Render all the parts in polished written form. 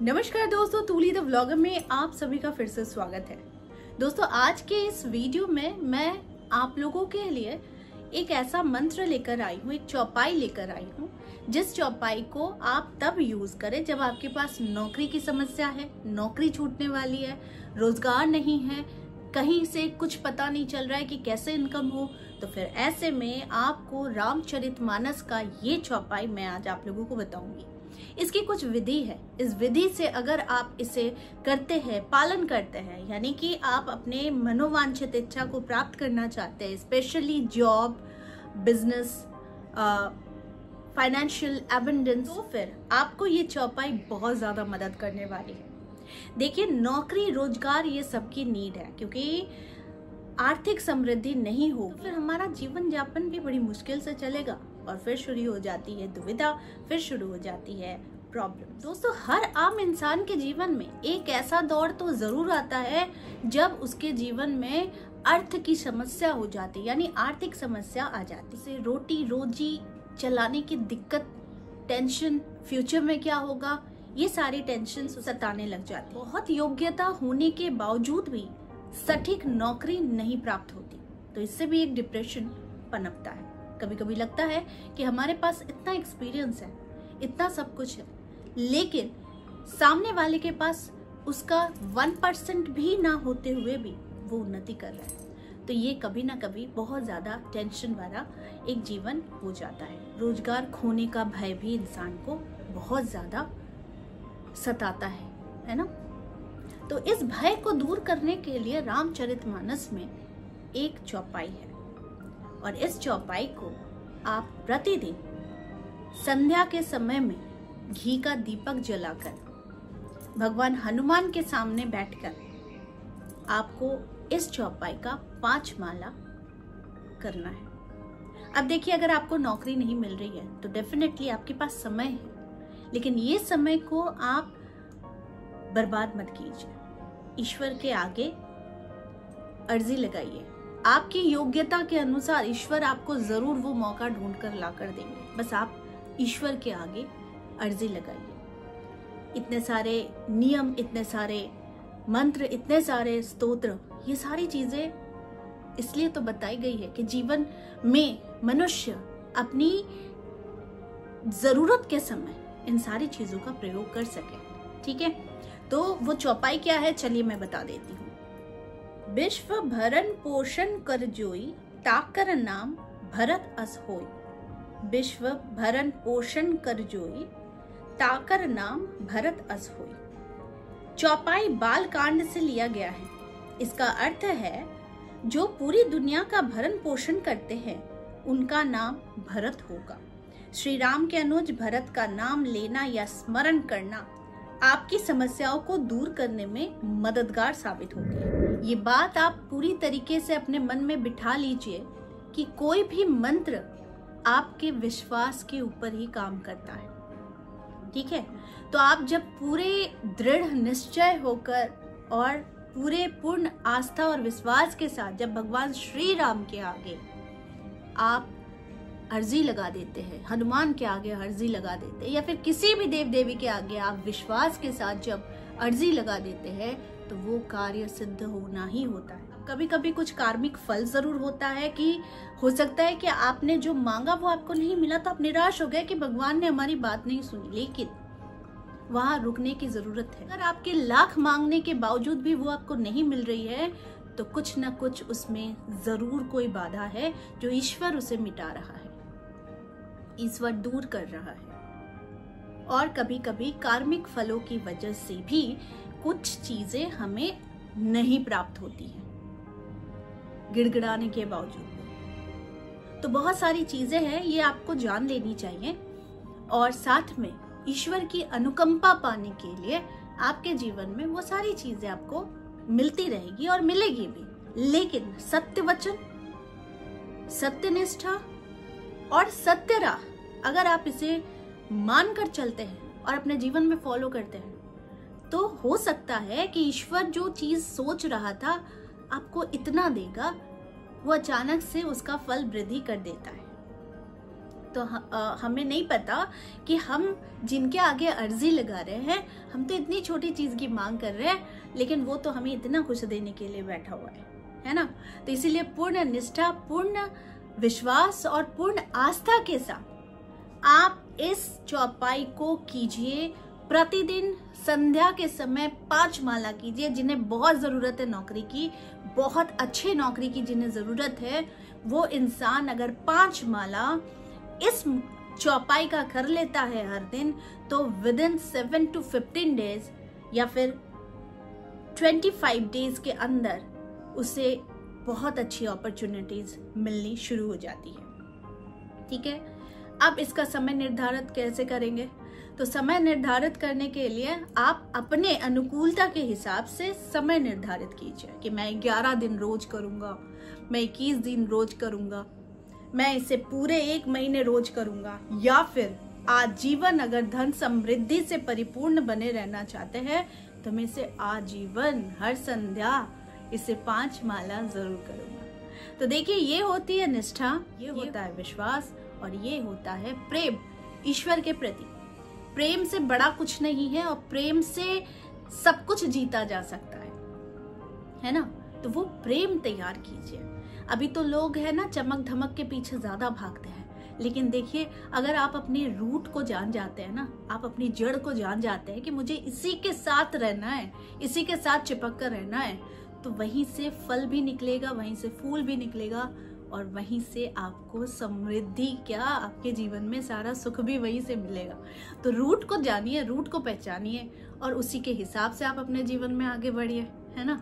नमस्कार दोस्तों, तूली the vlogger में आप सभी का फिर से स्वागत है। दोस्तों, आज के इस वीडियो में मैं आप लोगों के लिए एक ऐसा मंत्र लेकर आई हूँ, एक चौपाई लेकर आई हूँ, जिस चौपाई को आप तब यूज करें जब आपके पास नौकरी की समस्या है, नौकरी छूटने वाली है, रोजगार नहीं है, कहीं से कुछ पता नहीं चल रहा है कि कैसे इनकम हो। तो फिर ऐसे में आपको रामचरितमानस का ये चौपाई मैं आज आप लोगों को बताऊंगी। इसकी कुछ विधि है। इस विधि से अगर आप इसे करते हैं, पालन करते हैं, यानी कि आप अपने मनोवांछित इच्छा को प्राप्त करना चाहते हैं, specially job, business, financial abundance, तो फिर आपको ये चौपाई बहुत ज्यादा मदद करने वाली है। देखिए, नौकरी, रोजगार ये सबकी नीड है, क्योंकि आर्थिक समृद्धि नहीं हो फिर हमारा जीवन यापन भी बड़ी मुश्किल से चलेगा और फिर शुरू हो जाती है दुविधा, फिर शुरू हो जाती है प्रॉब्लम। दोस्तों, हर आम इंसान के जीवन में एक ऐसा दौर तो जरूर आता है जब उसके जीवन में अर्थ की समस्या हो जाती है, यानी आर्थिक समस्या आ जाती है। रोटी रोजी चलाने की दिक्कत, टेंशन, फ्यूचर में क्या होगा, ये सारी टेंशन सताने लग जाती है। बहुत योग्यता होने के बावजूद भी सटीक नौकरी नहीं प्राप्त होती, तो इससे भी एक डिप्रेशन पनपता है। कभी कभी लगता है कि हमारे पास इतना एक्सपीरियंस है, इतना सब कुछ है, लेकिन सामने वाले के पास उसका 1% भी ना होते हुए भी वो उन्नति कर रहा है। तो ये कभी ना कभी बहुत ज्यादा टेंशन वाला एक जीवन हो जाता है। रोजगार खोने का भय भी इंसान को बहुत ज्यादा सताता है ना। तो इस भय को दूर करने के लिए रामचरितमानस में एक चौपाई है, और इस चौपाई को आप प्रतिदिन संध्या के समय में घी का दीपक जलाकर भगवान हनुमान के सामने बैठकर आपको इस चौपाई का 5 माला करना है। अब देखिए, अगर आपको नौकरी नहीं मिल रही है तो डेफिनेटली आपके पास समय है, लेकिन ये समय को आप बर्बाद मत कीजिए। ईश्वर के आगे अर्जी लगाइए। आपकी योग्यता के अनुसार ईश्वर आपको जरूर वो मौका ढूंढ कर ला कर देंगे। बस आप ईश्वर के आगे अर्जी लगाइए। इतने सारे नियम, इतने सारे मंत्र, इतने सारे स्तोत्र, ये सारी चीजें इसलिए तो बताई गई है कि जीवन में मनुष्य अपनी जरूरत के समय इन सारी चीजों का प्रयोग कर सके। ठीक है, तो वो चौपाई क्या है, चलिए मैं बता देती हूँ। विश्व भरण पोषण कर जोई, ताकर नाम भरत अस होई। विश्व भरण पोषण कर जोई, ताकर नाम भरत अस होई। चौपाई बाल कांड से लिया गया है। इसका अर्थ है, जो पूरी दुनिया का भरण पोषण करते हैं उनका नाम भरत होगा। श्री राम के अनुज भरत का नाम लेना या स्मरण करना आपकी समस्याओं को दूर करने में मददगार साबित होगी। ये बात आप पूरी तरीके से अपने मन में बिठा लीजिए कि कोई भी मंत्र आपके विश्वास के ऊपर ही काम करता है। ठीक है, तो आप जब पूरे दृढ़ निश्चय होकर और पूरे पूर्ण आस्था और विश्वास के साथ जब भगवान श्री राम के आगे आप अर्जी लगा देते हैं, हनुमान के आगे अर्जी लगा देते हैं, या फिर किसी भी देव देवी के आगे आप विश्वास के साथ जब अर्जी लगा देते हैं, तो वो कार्य सिद्ध होना ही होता है। कभी कभी कुछ कार्मिक फल जरूर होता है कि हो सकता है कि आपने जो मांगा वो आपको नहीं मिला, तो आप निराश हो गए कि भगवान ने हमारी बात नहीं सुनी, लेकिन वहां रुकने की जरूरत है। अगर आपके लाख मांगने के बावजूद भी वो आपको नहीं मिल रही है, तो कुछ न कुछ उसमें जरूर कोई बाधा है जो ईश्वर उसे मिटा रहा है, ईश्वर दूर कर रहा है। और कभी कभी कार्मिक फलों की वजह से भी कुछ चीजें हमें नहीं प्राप्त होती हैं, गिड़गिड़ाने के बावजूद। तो बहुत सारी चीजें हैं, ये आपको जान लेनी चाहिए, और साथ में ईश्वर की अनुकंपा पाने के लिए आपके जीवन में वो सारी चीजें आपको मिलती रहेगी और मिलेगी भी। लेकिन सत्य वचन, सत्यनिष्ठा और सत्य राह, अगर आप इसे मानकर चलते हैं और अपने जीवन में फॉलो करते हैं, तो हो सकता है कि ईश्वर जो चीज सोच रहा था आपको इतना देगा, वो अचानक से उसका फल वृद्धि कर देता है। तो हमें नहीं पता कि हम जिनके आगे अर्जी लगा रहे हैं, हम तो इतनी छोटी चीज की मांग कर रहे हैं, लेकिन वो तो हमें इतना कुछ देने के लिए बैठा हुआ है ना। तो इसीलिए पूर्ण निष्ठा, पूर्ण विश्वास और पूर्ण आस्था के साथ आप इस चौपाई को कीजिए। प्रतिदिन संध्या के समय 5 माला कीजिए। जिन्हें बहुत जरूरत है नौकरी की, बहुत अच्छे नौकरी की जिन्हें जरूरत है, वो इंसान अगर 5 माला इस चौपाई का कर लेता है हर दिन, तो विदिन 7 to 15 डेज या फिर 25 डेज के अंदर उसे बहुत अच्छी अपॉर्चुनिटीज मिलनी शुरू हो जाती है। ठीक है, अब इसका समय निर्धारित कैसे करेंगे? तो समय निर्धारित करने के लिए आप अपने अनुकूलता के हिसाब से समय निर्धारित कीजिए कि मैं 11 दिन रोज करूंगा, मैं 21 दिन रोज करूंगा, मैं इसे पूरे 1 महीने रोज करूंगा, या फिर आजीवन अगर धन समृद्धि से परिपूर्ण बने रहना चाहते हैं तो मैं इसे आजीवन हर संध्या इसे 5 माला जरूर करूंगा। तो देखिए, ये होती है निष्ठा, ये होता है विश्वास, और ये होता है प्रेम ईश्वर के प्रति। प्रेम से बड़ा कुछ नहीं है, और प्रेम से सब कुछ जीता जा सकता है ना। तो वो प्रेम तैयार कीजिए। अभी तो लोग है ना चमक धमक के पीछे ज्यादा भागते हैं, लेकिन देखिए, अगर आप अपने रूट को जान जाते हैं ना, आप अपनी जड़ को जान जाते हैं कि मुझे इसी के साथ रहना है, इसी के साथ चिपक कर रहना है, तो वहीं से फल भी निकलेगा, वहीं से फूल भी निकलेगा, और वहीं से आपको समृद्धि, क्या आपके जीवन में सारा सुख भी वहीं से मिलेगा। तो रूट को जानिए, रूट को पहचानिए, और उसी के हिसाब से आप अपने जीवन में आगे बढ़िए, है ना।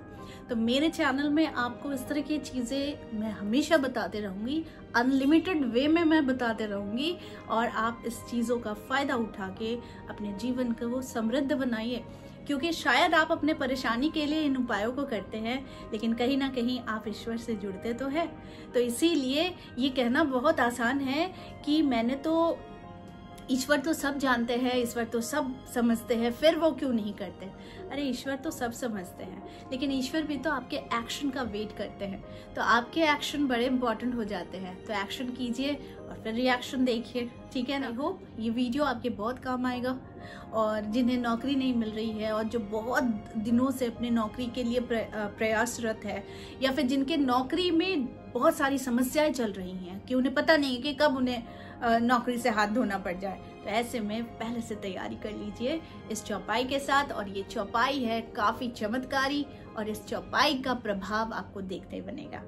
तो मेरे चैनल में आपको इस तरह की चीजें मैं हमेशा बताते रहूंगी, अनलिमिटेड वे में मैं बताते रहूंगी, और आप इस चीजों का फायदा उठा के अपने जीवन को समृद्ध बनाइए। क्योंकि शायद आप अपने परेशानी के लिए इन उपायों को करते हैं, लेकिन कहीं ना कहीं आप ईश्वर से जुड़ते तो है। तो इसीलिए ये कहना बहुत आसान है कि मैंने तो, ईश्वर तो सब जानते हैं, ईश्वर तो सब समझते हैं, फिर वो क्यों नहीं करते? अरे ईश्वर तो सब समझते हैं, लेकिन ईश्वर भी तो आपके एक्शन का वेट करते हैं। तो आपके एक्शन बड़े इंपॉर्टेंट हो जाते हैं। तो एक्शन कीजिए और फिर रिएक्शन देखिए, ठीक है ना। आई होप ये वीडियो आपके बहुत काम आएगा, और जिन्हें नौकरी नहीं मिल रही है और जो बहुत दिनों से अपने नौकरी के लिए प्रयासरत है, या फिर जिनके नौकरी में बहुत सारी समस्याएं चल रही हैं कि उन्हें पता नहीं कि कब उन्हें नौकरी से हाथ धोना पड़ जाए, तो ऐसे में पहले से तैयारी कर लीजिए इस चौपाई के साथ। और ये चौपाई है काफी चमत्कारी, और इस चौपाई का प्रभाव आपको देखने बनेगा।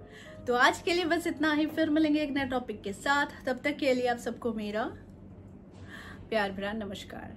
तो आज के लिए बस इतना ही, फिर मिलेंगे एक नए टॉपिक के साथ। तब तक के लिए आप सबको मेरा प्यार भरा नमस्कार।